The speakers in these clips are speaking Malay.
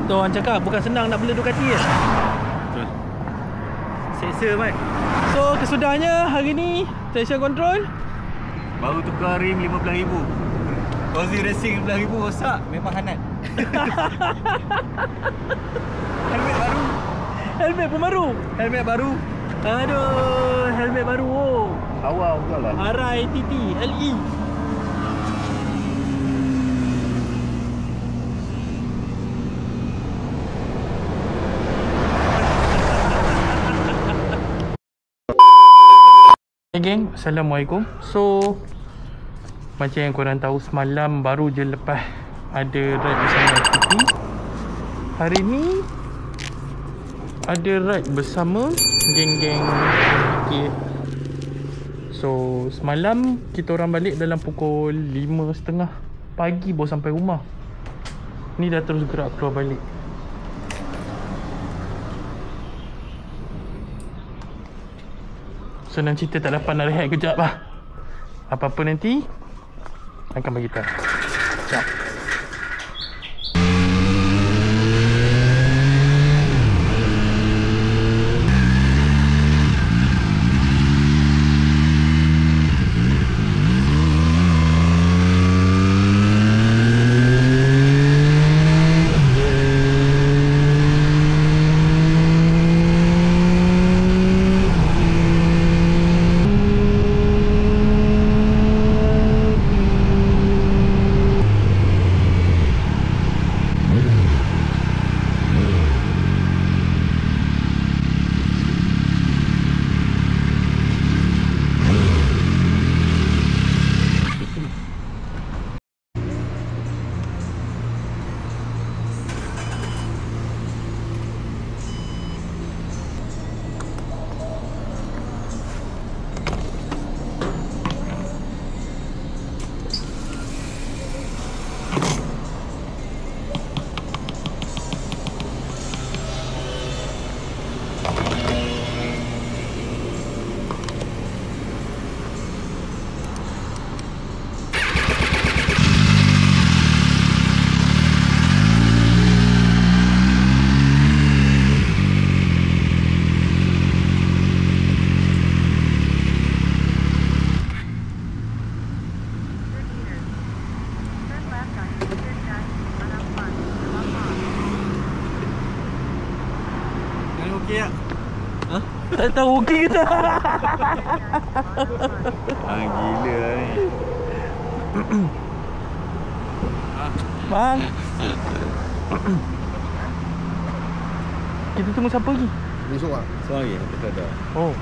Tu orang cakap bukan senang nak bela Ducati kan. Betul. Seksa Mat. So kesudahnya hari ni traction control baru tukar rim 15,000. Aussie Racing 15,000 rosak. Memang hanat. Helmet baru. Helmet pun baru. Helmet baru. Aduh, helmet baru. Oh. Awal betul lah. Arai TT LE. Hey geng, Assalamualaikum. So macam yang korang tahu, semalam baru je lepas ada ride bersama TT. Hari ni ada ride bersama geng-geng MK. So semalam kita orang balik dalam pukul 5.30 pagi baru sampai rumah. Ni dah terus gerak keluar balik. Senang cerita tak dapat nak rehat kejap lah. Apa-apa nanti akan bagi tahu. Sekejap. Okey tak? Ha? Tak tahu okey ke tak? Gila ni. Bang. Kita tunggu siapa lagi? Besok ah. Sorry, kita dah. Oh.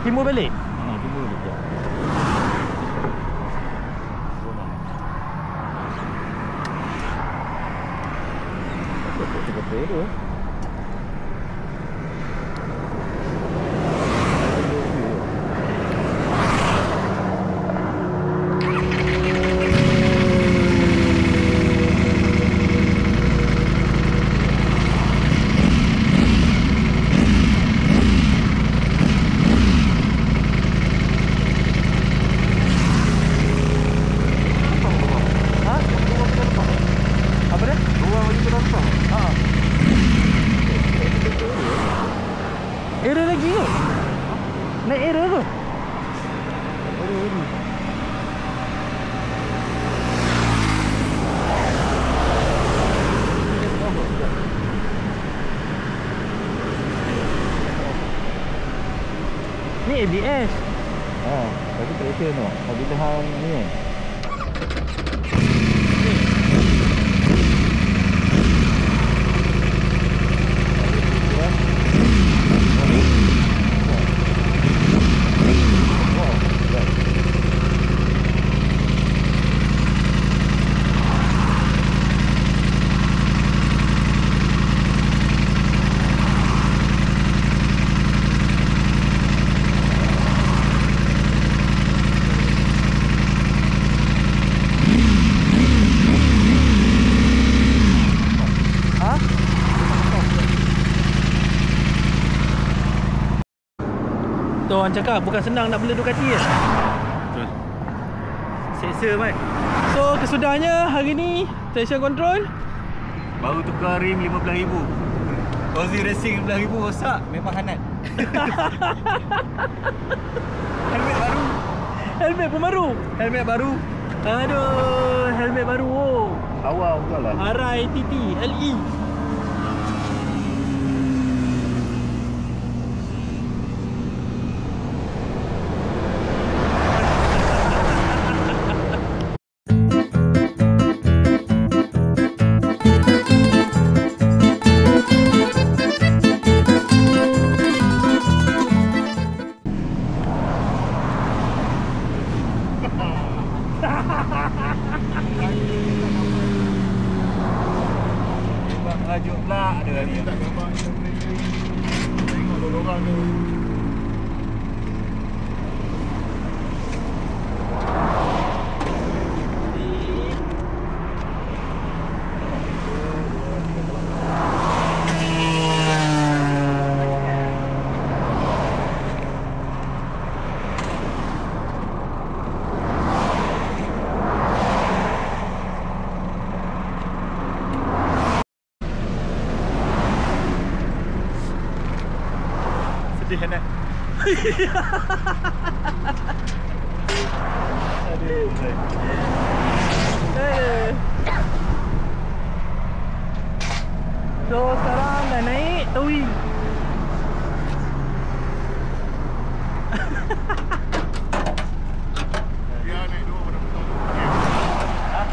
Timur balik? Timur balik je. Apa tu? Error lagi ke? Naik error ke? Ni ABS. Tapi traction tu. Tapi tahan ni kan. Tu orang cakap bukan senang nak bela Ducati kan? Betul. Seksa Mat. So kesudahnya hari ni traction control Baru tukar rim 15,000. Aussie Racing 15,000 rosak. Memang hanat. Helmet baru. helmet pun baru. Helmet baru. Aduh, helmet baru. Oh. Awal betul lah. Arai TT LE. Rajuk pula ada ni. Tak gambar ni. Tengok orang tu. Sedih kan? Aduh. So sekarang dah naik towing. Dia naik dua pada betul. Ha?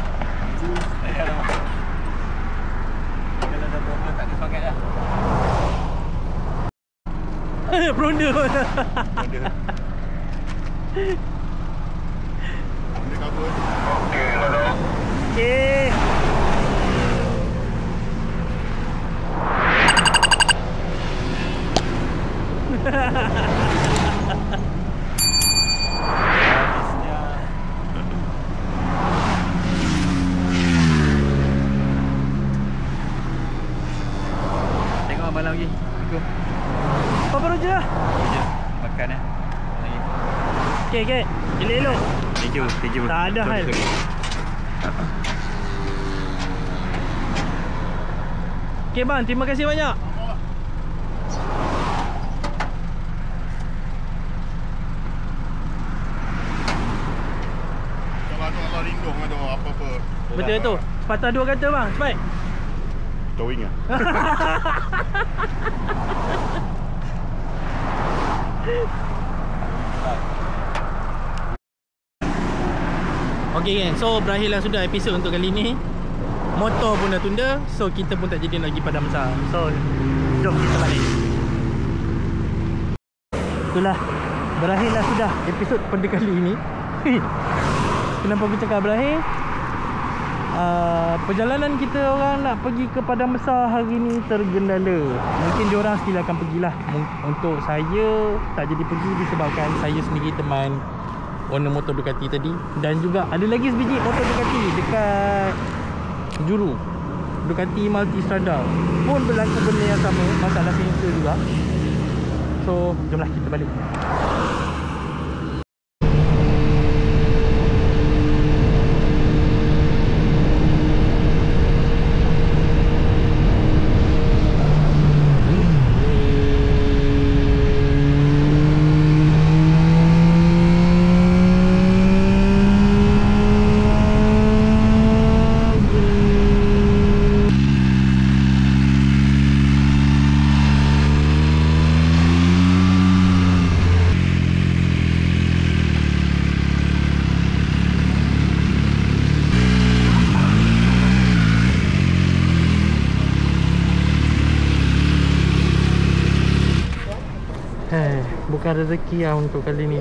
Kalau dah problem tak ada semangat dah. Bronda. Ada. Ini cover. Okey, hello. Okey. Tengok abang lagi. Assalamualaikum. Apa baru je lah. Sekejap. Makan lagi. Okey, okey. Elok-elok. Thank you. Thank you. Tak ada hal. Okey bang, terima kasih banyak. Kalau ringgong ada apa-apa. Betul tu. Patah dua kata bang, cepat. Towing ah. Okey kan, so berakhirlah sudah episod untuk kali ni. Motor pun dah tunda, so kita pun tak jadi lagi padam besar. So jom kita balik. Itulah Berakhirlah sudah episod pada kali ini. Kenapa aku cakap berakhir? Perjalanan kita orang nak pergi ke Padang Besar hari ni tergendala. Mungkin diorang still akan pergilah. Untuk saya tak jadi pergi disebabkan saya sendiri teman owner motor Ducati tadi. Dan juga ada lagi sebiji motor Ducati dekat Juru, Ducati Multistrada pun berlaku benda yang sama, masalah sensor juga. So jomlah kita balik. Bukan rezeki lah untuk kali ni.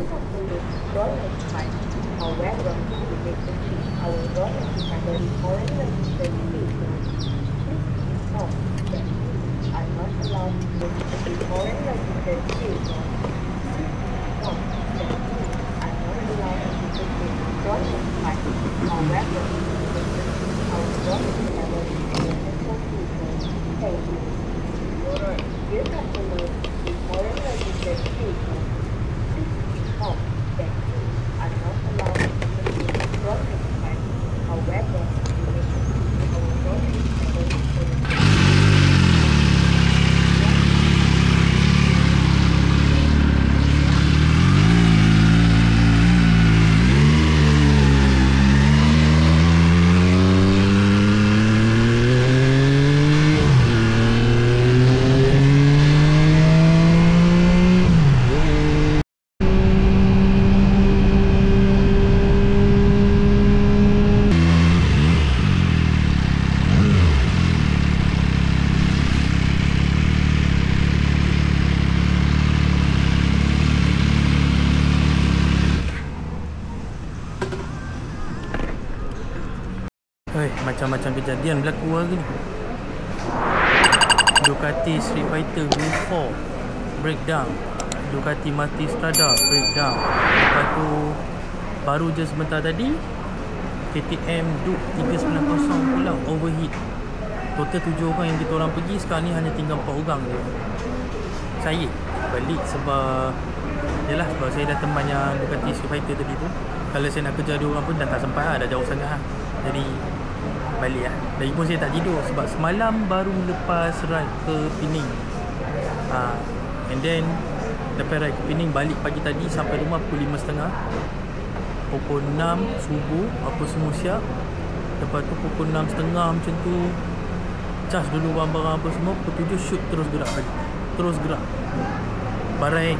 Macam-macam kejadian berlaku hari ni. Ducati Street Fighter V4 breakdown, Ducati Multistrada breakdown. Lepas tu baru je sebentar tadi KTM Duke 390 pula overheat. Total 7 orang yang kita orang pergi, sekarang ni hanya tinggal 4 orang je. Saya balik sebab yalah, sebab saya dah teman yang Ducati Street Fighter tadi tu. Kalau saya nak kejar 2 orang pun dah tak sempat lah, dah jauh sangat lah. Jadi balik lah. Lagipun saya tak tidur sebab semalam baru lepas ride ke Pening. And then lepas ride ke Pening, balik pagi tadi sampai rumah pukul 5.30. Pukul 6 subuh apa semua siap. Lepas tu pukul 6.30 macam tu cas dulu barang-barang apa semua. Pukul 7 shoot terus gerak balik. Terus gerak barai